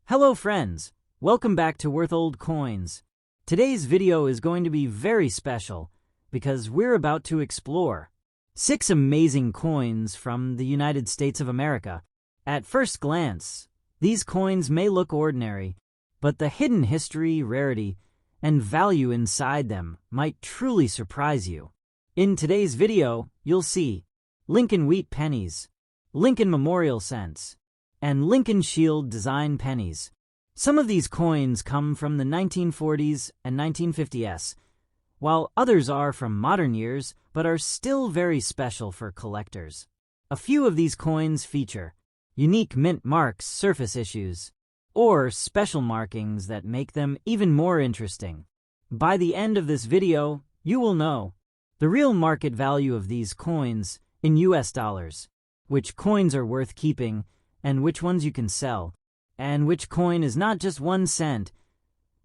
Hello friends, welcome back to Worth Old Coins. Today's video is going to be very special because we're about to explore 6 amazing coins from the United States of America. At first glance, these coins may look ordinary, but the hidden history, rarity, and value inside them might truly surprise you. In today's video, you'll see Lincoln Wheat Pennies, Lincoln Memorial Cents, and Lincoln Shield Design Pennies. Some of these coins come from the 1940s and 1950s, while others are from modern years but are still very special for collectors. A few of these coins feature unique mint marks, surface issues, or special markings that make them even more interesting. By the end of this video, you will know the real market value of these coins in US dollars, which coins are worth keeping, and which ones you can sell, and which coin is not just 1 cent,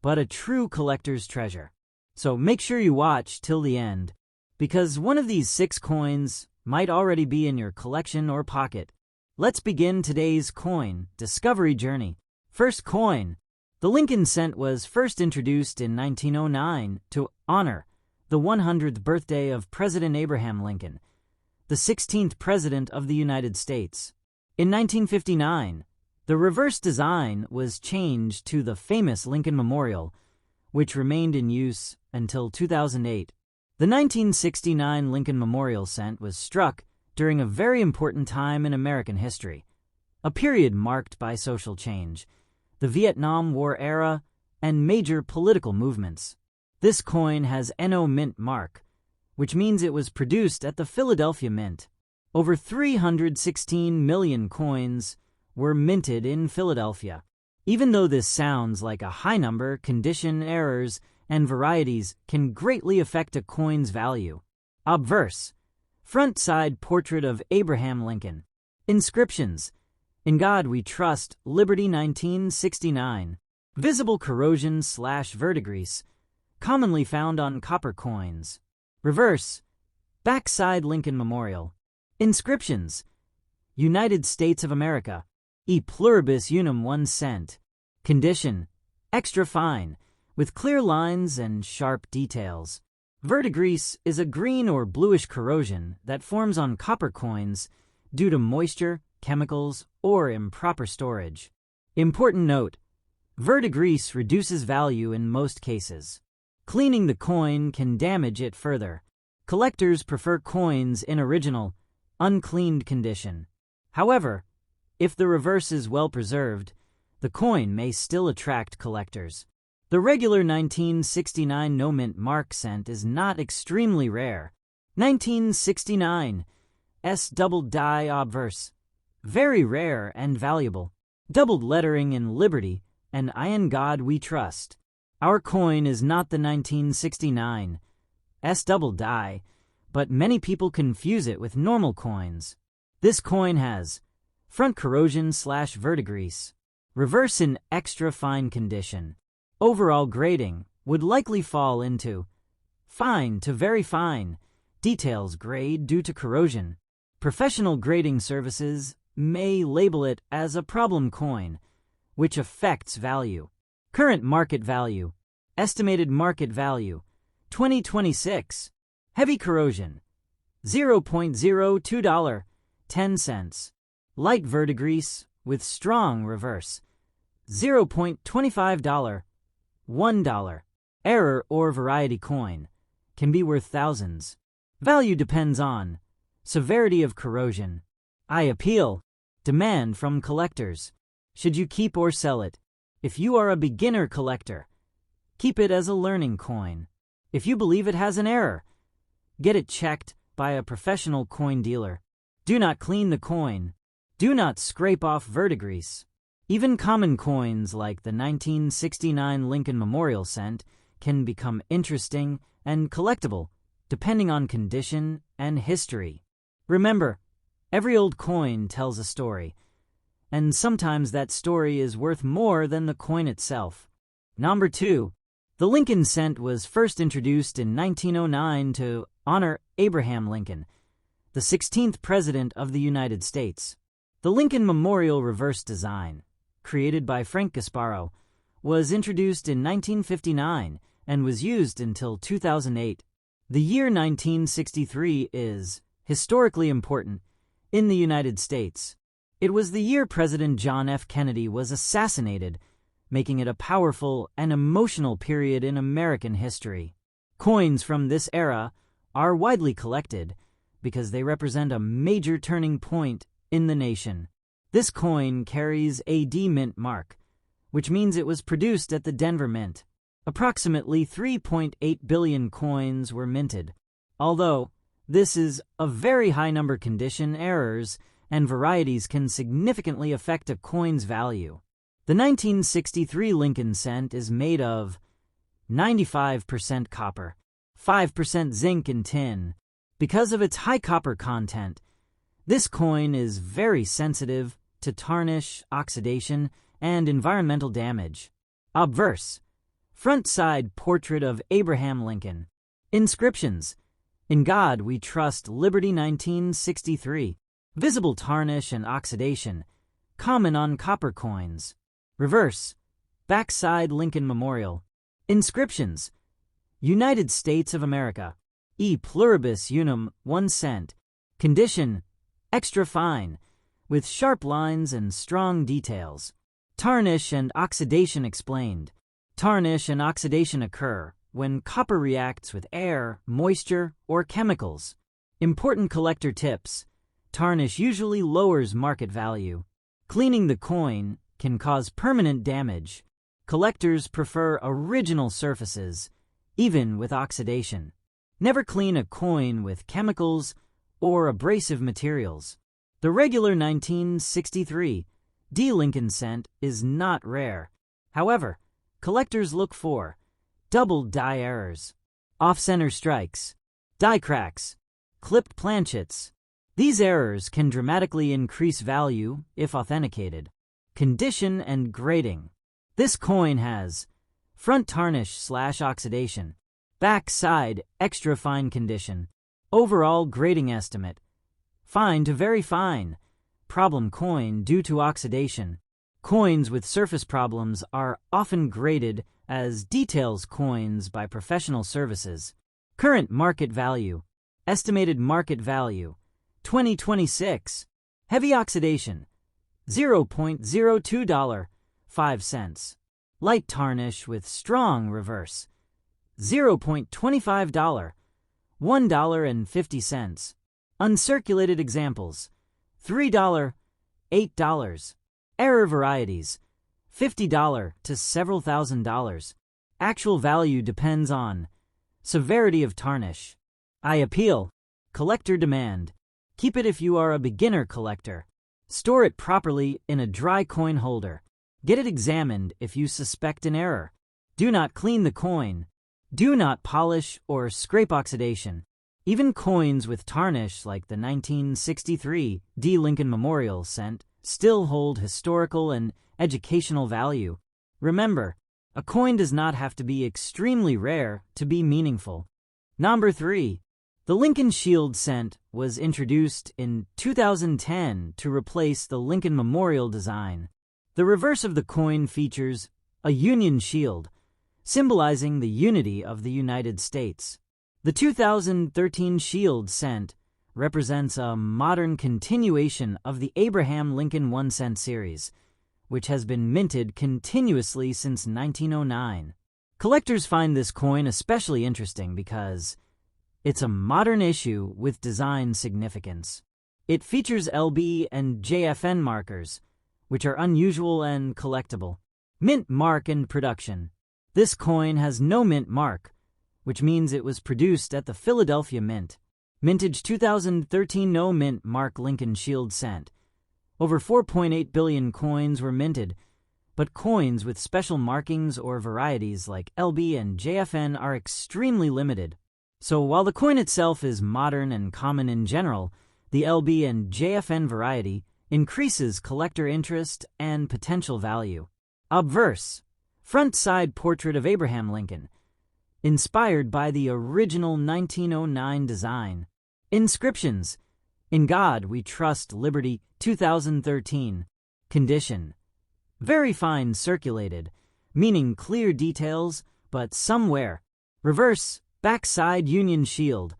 but a true collector's treasure. So make sure you watch till the end, because one of these 6 coins might already be in your collection or pocket. Let's begin today's coin discovery journey. First coin. The Lincoln cent was first introduced in 1909 to honor the 100th birthday of President Abraham Lincoln, the 16th President of the United States. In 1959, the reverse design was changed to the famous Lincoln Memorial, which remained in use until 2008. The 1969 Lincoln Memorial cent was struck during a very important time in American history, a period marked by social change, the Vietnam War era, and major political movements. This coin has NO Mint mark, which means it was produced at the Philadelphia Mint. Over 316 million coins were minted in Philadelphia. Even though this sounds like a high number, condition, errors, and varieties can greatly affect a coin's value. Obverse. Front side portrait of Abraham Lincoln. Inscriptions. In God We Trust, Liberty 1969. Visible corrosion/verdigris, commonly found on copper coins. Reverse. Backside Lincoln Memorial. Inscriptions. United States of America. E pluribus unum 1 cent. Condition. Extra fine, with clear lines and sharp details. Verdigris is a green or bluish corrosion that forms on copper coins due to moisture, chemicals, or improper storage. Important note: verdigris reduces value in most cases. Cleaning the coin can damage it further. Collectors prefer coins in original, uncleaned condition. However, if the reverse is well preserved, the coin may still attract collectors. The regular 1969 no mint mark cent is not extremely rare. 1969 S double die obverse. Very rare and valuable. Doubled lettering in Liberty and I in God We Trust. Our coin is not the 1969 S double die, but many people confuse it with normal coins. This coin has front corrosion/verdigris, reverse in extra fine condition. Overall grading would likely fall into fine to very fine, details grade due to corrosion. Professional grading services may label it as a problem coin, which affects value. Current market value. Estimated market value 2026. Heavy corrosion $0.02, 10 cents. Light verdigris with strong reverse $0.25, $1. Error or variety coin can be worth thousands. Value depends on severity of corrosion. I appeal. Demand from collectors. Should you keep or sell it? If you are a beginner collector, keep it as a learning coin. If you believe it has an error, get it checked by a professional coin dealer. Do not clean the coin. Do not scrape off verdigris. Even common coins like the 1969 Lincoln Memorial cent can become interesting and collectible depending on condition and history. Remember, every old coin tells a story, and sometimes that story is worth more than the coin itself. Number 2. The Lincoln cent was first introduced in 1909 to honor Abraham Lincoln, the 16th President of the United States. The Lincoln Memorial reverse design created by Frank Gasparo, was introduced in 1959 and was used until 2008. The year 1963 is historically important in the United States. It was the year President John F. Kennedy was assassinated, making it a powerful and emotional period in American history. Coins from this era are widely collected because they represent a major turning point in the nation. This coin carries a D Mint mark, which means it was produced at the Denver Mint. Approximately 3.8 billion coins were minted. Although this is a very high number, condition errors and varieties can significantly affect a coin's value. The 1963 Lincoln cent is made of 95% copper, 5% zinc and tin. Because of its high copper content, this coin is very sensitive to tarnish, oxidation, and environmental damage. Obverse: front side portrait of Abraham Lincoln. Inscriptions: In God We Trust, Liberty 1963. Visible tarnish and oxidation, common on copper coins. Reverse: backside Lincoln Memorial. Inscriptions: United States of America. E pluribus unum, 1 cent. Condition: extra fine, with sharp lines and strong details. Tarnish and oxidation explained. Tarnish and oxidation occur when copper reacts with air, moisture, or chemicals. Important collector tips: tarnish usually lowers market value. Cleaning the coin can cause permanent damage. Collectors prefer original surfaces, even with oxidation. Never clean a coin with chemicals or abrasive materials. The regular 1963 D Lincoln cent is not rare. However, collectors look for double die errors, off-center strikes, die cracks, clipped planchets. These errors can dramatically increase value if authenticated. Condition and grading: this coin has front tarnish/oxidation, back side extra fine condition. Overall grading estimate: fine to very fine. Problem coin due to oxidation. Coins with surface problems are often graded as details coins by professional services. Current market value: estimated market value 2026. Heavy oxidation $0.02, 5 cents. Light tarnish with strong reverse $0.25, $1.50. Uncirculated examples: $3, $8. Error varieties: $50 to several $1,000s. Actual value depends on severity of tarnish. I appeal: collector demand. Keep it if you are a beginner collector. Store it properly in a dry coin holder. Get it examined if you suspect an error. Do not clean the coin. Do not polish or scrape oxidation. Even coins with tarnish like the 1963 D Lincoln Memorial cent still hold historical and educational value. Remember, a coin does not have to be extremely rare to be meaningful. Number 3. The Lincoln Shield cent was introduced in 2010 to replace the Lincoln Memorial design. The reverse of the coin features a Union shield, symbolizing the unity of the United States. The 2013 Shield cent represents a modern continuation of the Abraham Lincoln 1 cent series, which has been minted continuously since 1909. Collectors find this coin especially interesting because it's a modern issue with design significance. It features LB and JFN markers, which are unusual and collectible. Mint mark and production: this coin has no mint mark, which means it was produced at the Philadelphia Mint. Mintage 2013 no mint mark Lincoln Shield cent. Over 4.8 billion coins were minted, but coins with special markings or varieties like LB and JFN are extremely limited. So while the coin itself is modern and common in general, the LB and JFN variety increases collector interest and potential value. Obverse: front side portrait of Abraham Lincoln, inspired by the original 1909 design. Inscriptions: In God We Trust, Liberty 2013. Condition: Very fine circulated, meaning clear details, but somewhere. Reverse, backside Union shield,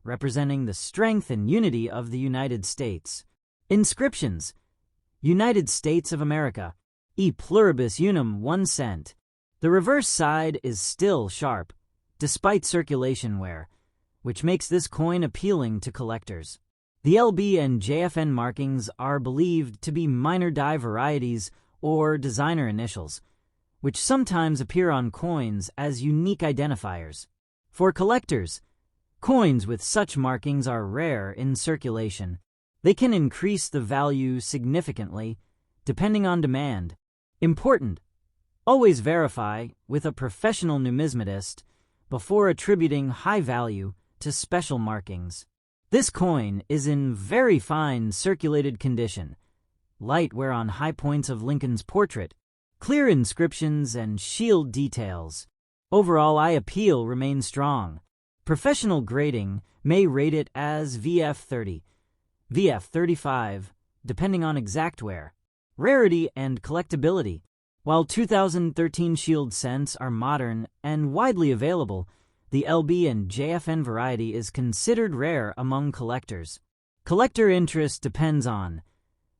representing the strength and unity of the United States. Inscriptions: United States of America, e pluribus unum 1 cent. The reverse side is still sharp, despite circulation wear, which makes this coin appealing to collectors. The LB and JFN markings are believed to be minor die varieties or designer initials, which sometimes appear on coins as unique identifiers. For collectors, coins with such markings are rare in circulation. They can increase the value significantly, depending on demand. Important: always verify with a professional numismatist before attributing high value to special markings. This coin is in very fine circulated condition, light wear on high points of Lincoln's portrait, clear inscriptions and shield details. Overall eye appeal remains strong. Professional grading may rate it as VF30, VF35, depending on exact wear, rarity, and collectability. While 2013 shield cents are modern and widely available, the LB and JFN variety is considered rare among collectors. Collector interest depends on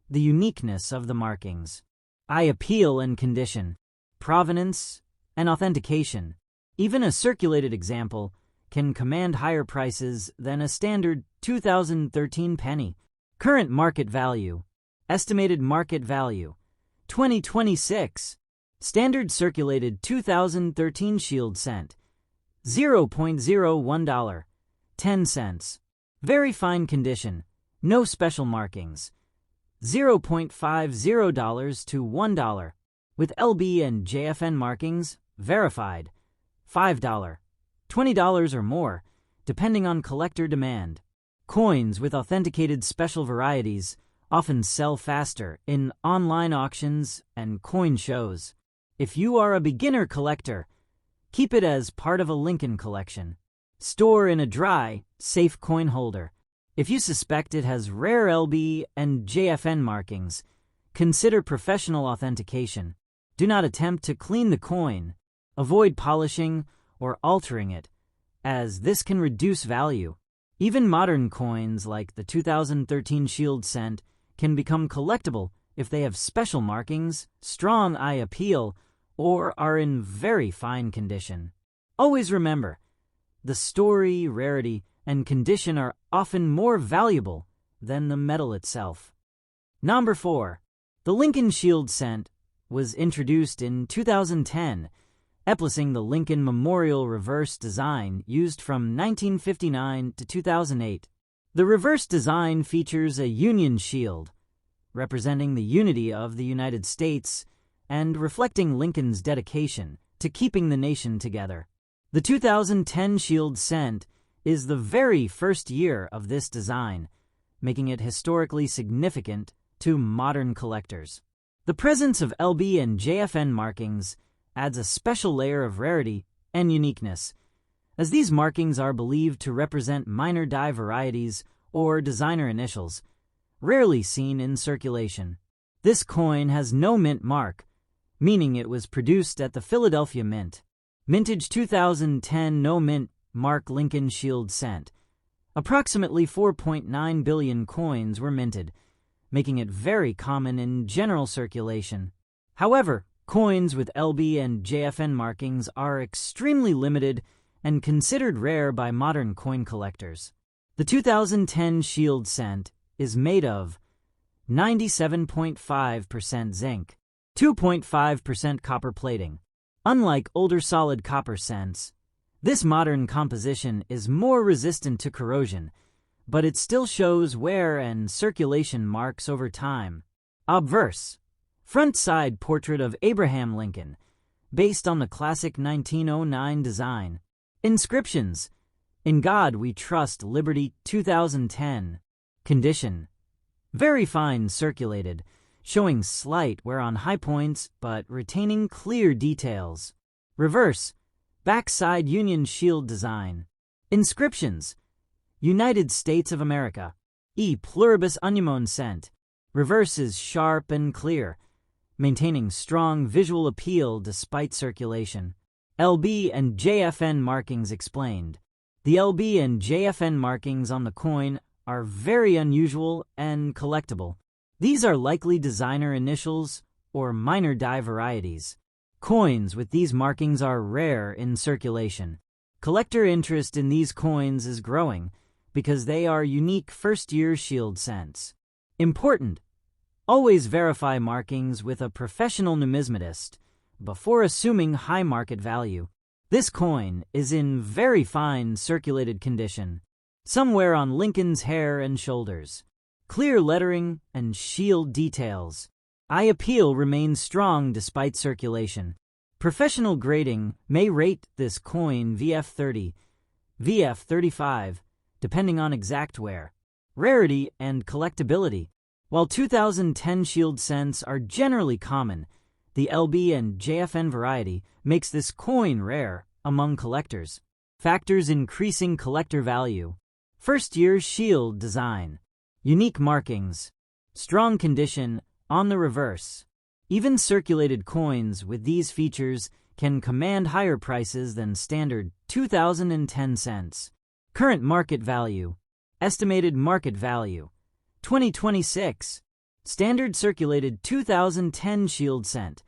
the uniqueness of the markings, eye appeal and condition, provenance, and authentication. Even a circulated example can command higher prices than a standard 2013 penny. Current market value. Estimated market value. 2026. Standard circulated 2013 shield cent. $0.01, 10 cents. Very fine condition. No special markings. $0.50 to $1. With LB and JFN markings, verified. $5, $20 or more, depending on collector demand. Coins with authenticated special varieties often sell faster in online auctions and coin shows. If you are a beginner collector, keep it as part of a Lincoln collection. Store in a dry, safe coin holder. If you suspect it has rare LB and JFN markings, consider professional authentication. Do not attempt to clean the coin. Avoid polishing or altering it, as this can reduce value. Even modern coins like the 2013 shield cent can become collectible if they have special markings, strong eye appeal, or are in very fine condition. Always remember, the story, rarity, and condition are often more valuable than the metal itself. Number 4. The Lincoln Shield Cent was introduced in 2010, replacing the Lincoln Memorial reverse design used from 1959 to 2008. The reverse design features a Union shield, representing the unity of the United States and reflecting Lincoln's dedication to keeping the nation together. The 2010 Shield Cent is the very first year of this design, making it historically significant to modern collectors. The presence of LB and JFN markings adds a special layer of rarity and uniqueness, as these markings are believed to represent minor die varieties or designer initials, rarely seen in circulation. This coin has no mint mark, meaning it was produced at the Philadelphia Mint. Mintage 2010 no mint mark Lincoln Shield Cent. Approximately 4.9 billion coins were minted, making it very common in general circulation. However, coins with LB and JFN markings are extremely limited and considered rare by modern coin collectors. The 2010 Shield Cent is made of 97.5% zinc, 2.5% copper plating. Unlike older solid copper cents, this modern composition is more resistant to corrosion, but it still shows wear and circulation marks over time. Obverse. Front side portrait of Abraham Lincoln, based on the classic 1909 design. Inscriptions: In God We Trust, Liberty 2010. Condition: very fine circulated, showing slight wear on high points but retaining clear details. Reverse. Backside Union shield design. Inscriptions: United States of America, e pluribus unum cent. Reverse is sharp and clear, maintaining strong visual appeal despite circulation. LB and JFN markings explained. The LB and JFN markings on the coin are very unusual and collectible. These are likely designer initials or minor die varieties. Coins with these markings are rare in circulation. Collector interest in these coins is growing because they are unique first-year shield cents. Important: always verify markings with a professional numismatist before assuming high market value. This coin is in very fine circulated condition, somewhere on Lincoln's hair and shoulders. Clear lettering and shield details. Eye appeal remains strong despite circulation. Professional grading may rate this coin VF30, VF35, depending on exact wear, rarity, and collectability. While 2010 shield cents are generally common, the LB and JFN variety makes this coin rare among collectors. Factors increasing collector value: first-year shield design, unique markings, strong condition on the reverse. Even circulated coins with these features can command higher prices than standard 2010 cents. Current market value. Estimated market value 2026. Standard circulated 2010 shield cent,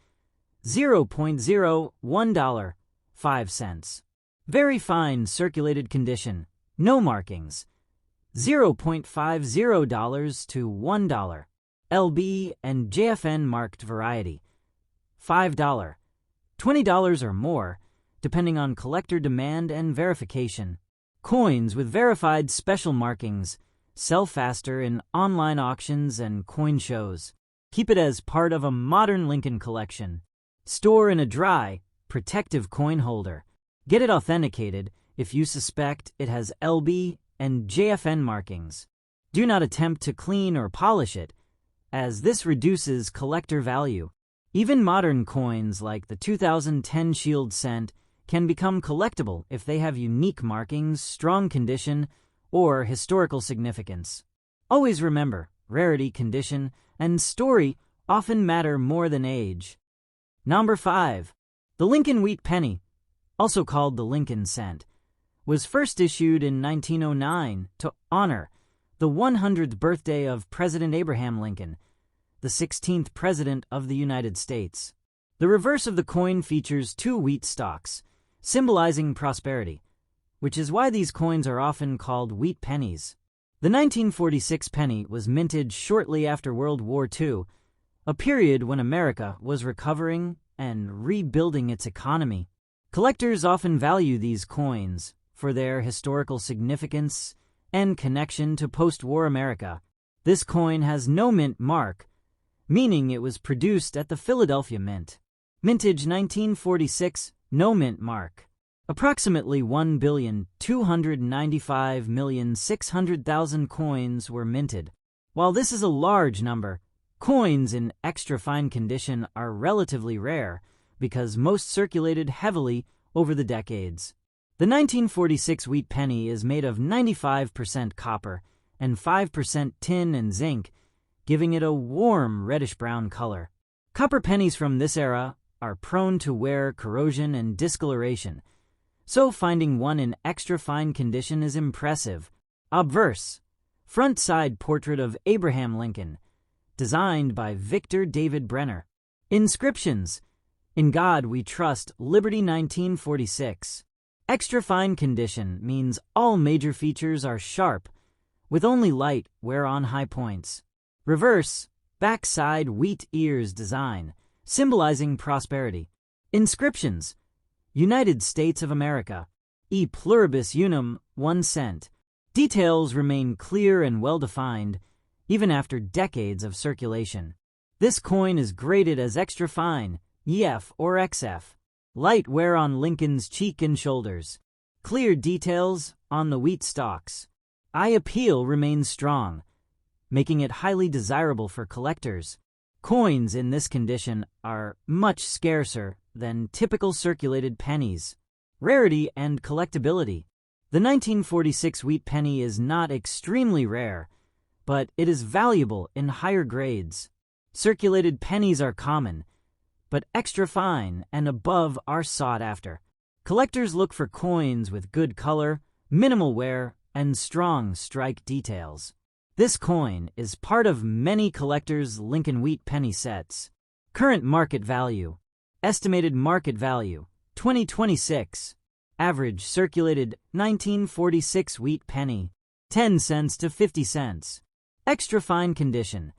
$0.01, Very fine circulated condition, no markings, $0.50 to $1. LB and JFN marked variety, $5, $20 or more, depending on collector demand and verification. Coins with verified special markings sell faster in online auctions and coin shows. Keep it as part of a modern Lincoln collection. Store in a dry, protective coin holder. Get it authenticated if you suspect it has LB and JFN markings. Do not attempt to clean or polish it, as this reduces collector value. Even modern coins like the 2010 shield cent can become collectible if they have unique markings, strong condition, or historical significance. Always remember, rarity, condition, and story often matter more than age. Number 5. The Lincoln Wheat Penny, also called the Lincoln Cent, was first issued in 1909 to honor the 100th birthday of President Abraham Lincoln, the 16th President of the United States. The reverse of the coin features 2 wheat stalks, symbolizing prosperity, which is why these coins are often called wheat pennies. The 1946 penny was minted shortly after World War II, a period when America was recovering and rebuilding its economy. Collectors often value these coins for their historical significance and connection to post-war America. This coin has no mint mark, meaning it was produced at the Philadelphia Mint. Mintage 1946, no mint mark. Approximately 1,295,600,000 coins were minted. While this is a large number, coins in extra fine condition are relatively rare because most circulated heavily over the decades. The 1946 wheat penny is made of 95% copper and 5% tin and zinc, giving it a warm reddish-brown color. Copper pennies from this era are prone to wear, corrosion, and discoloration, so finding one in extra fine condition is impressive. Obverse, front-side portrait of Abraham Lincoln, designed by Victor David Brenner. Inscriptions: In God We Trust, Liberty 1946. Extra fine condition means all major features are sharp, with only light wear on high points. Reverse, backside wheat ears design, symbolizing prosperity. Inscriptions: United States of America, E pluribus unum, 1 cent. Details remain clear and well-defined, even after decades of circulation. This coin is graded as extra fine, EF or XF. Light wear on Lincoln's cheek and shoulders. Clear details on the wheat stalks. Eye appeal remains strong, making it highly desirable for collectors. Coins in this condition are much scarcer than typical circulated pennies. Rarity and collectability. The 1946 wheat penny is not extremely rare, but it is valuable in higher grades. Circulated pennies are common, but extra fine and above are sought after. Collectors look for coins with good color, minimal wear, and strong strike details. This coin is part of many collectors' Lincoln Wheat penny sets. Current market value. Estimated market value, 2026. Average circulated 1946 wheat penny, 10 cents to 50 cents. Extra fine condition,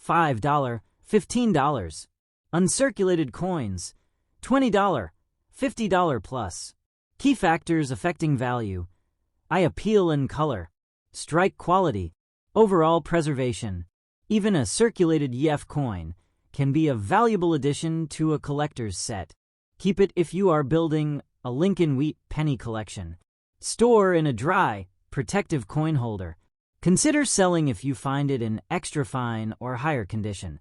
$5, $15. Uncirculated coins, $20, $50 plus. Key factors affecting value: eye appeal and color, strike quality, overall preservation. Even a circulated EF coin can be a valuable addition to a collector's set. Keep it if you are building a Lincoln Wheat penny collection. Store in a dry, protective coin holder. Consider selling if you find it in extra fine or higher condition,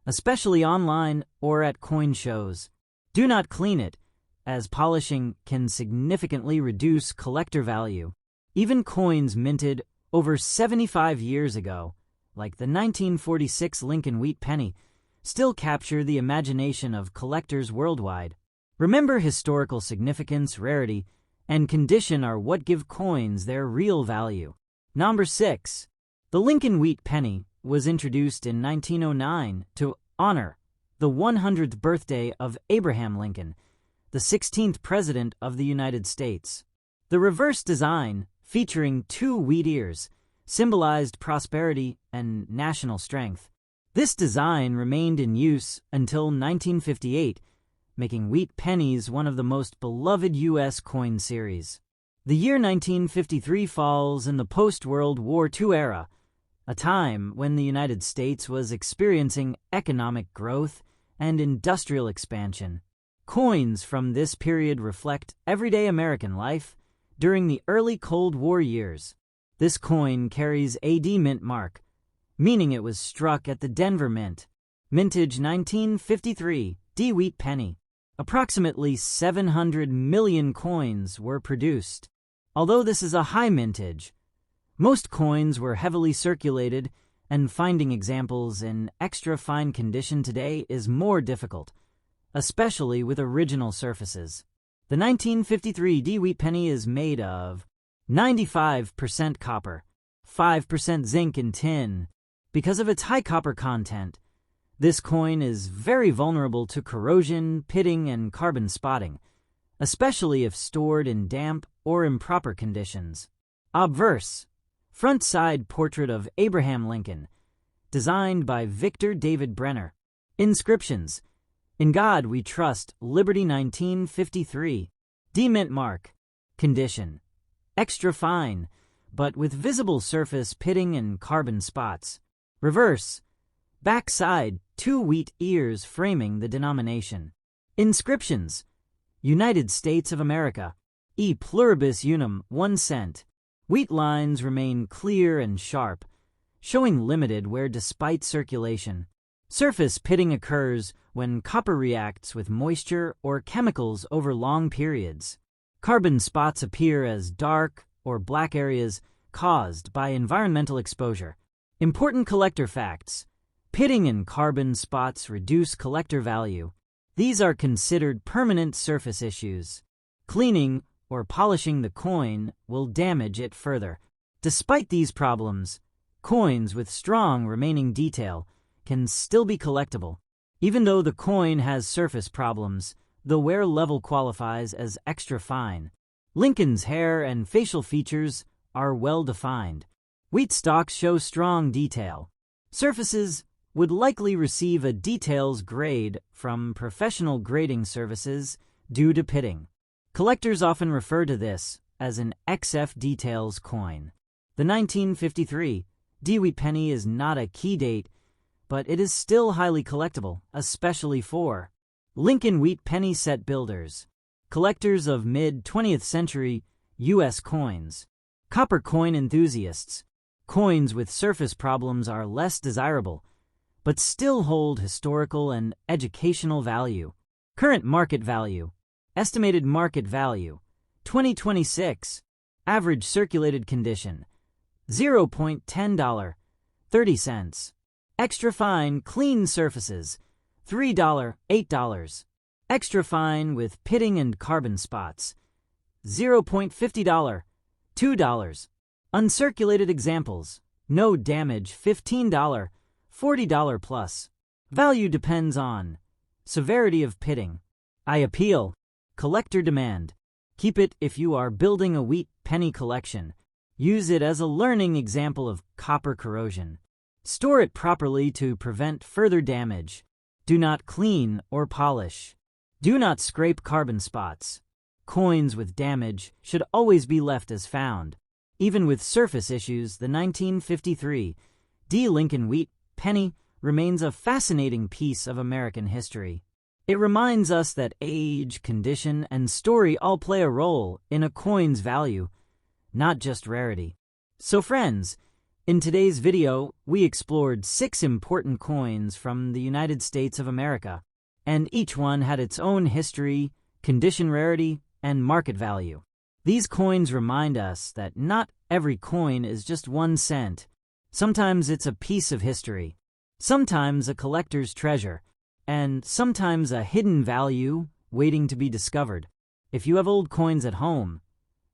especially online or at coin shows. Do not clean it, as polishing can significantly reduce collector value. Even coins minted over 75 years ago, like the 1946 Lincoln Wheat penny, still capture the imagination of collectors worldwide. Remember, historical significance, rarity, and condition are what give coins their real value. Number 6. The Lincoln Wheat penny was introduced in 1909 to honor the 100th birthday of Abraham Lincoln, the 16th President of the United States. The reverse design, featuring 2 wheat ears, symbolized prosperity and national strength. This design remained in use until 1958, making wheat pennies one of the most beloved U.S. coin series. The year 1953 falls in the post-World War II era, a time when the United States was experiencing economic growth and industrial expansion. Coins from this period reflect everyday American life during the early Cold War years. This coin carries AD mint mark, meaning it was struck at the Denver Mint. Mintage 1953, D wheat penny. Approximately 700 million coins were produced. Although this is a high mintage, most coins were heavily circulated, and finding examples in extra fine condition today is more difficult, especially with original surfaces. The 1953 D wheat penny is made of 95% copper, 5% zinc and tin. Because of its high copper content, this coin is very vulnerable to corrosion, pitting, and carbon spotting, especially if stored in damp or improper conditions. Obverse, front side portrait of Abraham Lincoln, designed by Victor David Brenner. Inscriptions: In God We Trust, Liberty 1953. D mint mark. Condition: extra fine, but with visible surface pitting and carbon spots. Reverse, back side, 2 wheat ears framing the denomination. Inscriptions: United States of America, E pluribus unum, 1 cent. Wheat lines remain clear and sharp, showing limited wear despite circulation. Surface pitting occurs when copper reacts with moisture or chemicals over long periods. Carbon spots appear as dark or black areas caused by environmental exposure. Important collector facts: pitting and carbon spots reduce collector value. These are considered permanent surface issues. Cleaning or polishing the coin will damage it further. Despite these problems, coins with strong remaining detail can still be collectible. Even though the coin has surface problems, the wear level qualifies as extra fine. Lincoln's hair and facial features are well defined. Wheat stalks show strong detail. Surfaces would likely receive a details grade from professional grading services due to pitting. Collectors often refer to this as an XF details coin. The 1953 D wheat penny is not a key date, but it is still highly collectible, especially for Lincoln Wheat penny set builders, collectors of mid-20th century U.S. coins, copper coin enthusiasts. Coins with surface problems are less desirable, but still hold historical and educational value. Current market value. Estimated market value, 2026. Average circulated condition, $0.10, 30 cents. Extra fine, clean surfaces, $3, $8. Extra fine with pitting and carbon spots, $0.50, $2. Uncirculated examples, no damage, $15, $40 plus. Value depends on severity of pitting. I appeal. Collector demand. Keep it if you are building a wheat penny collection. Use it as a learning example of copper corrosion. Store it properly to prevent further damage. Do not clean or polish. Do not scrape carbon spots. Coins with damage should always be left as found. Even with surface issues, the 1953 D. Lincoln wheat penny remains a fascinating piece of American history. It reminds us that age, condition, and story all play a role in a coin's value, not just rarity. So friends, in today's video, we explored 6 important coins from the United States of America, and each one had its own history, condition, rarity, and market value. These coins remind us that not every coin is just 1 cent. Sometimes it's a piece of history, sometimes a collector's treasure, and sometimes a hidden value waiting to be discovered. If you have old coins at home,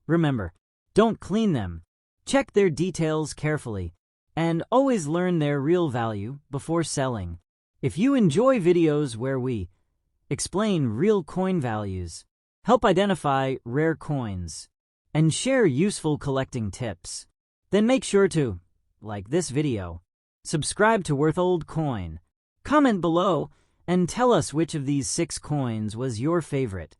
remember, don't clean them. Check their details carefully, and always learn their real value before selling. If you enjoy videos where we explain real coin values, help identify rare coins, and share useful collecting tips, then make sure to like this video, subscribe to Worth Old Coin, comment below, and tell us which of these 6 coins was your favorite.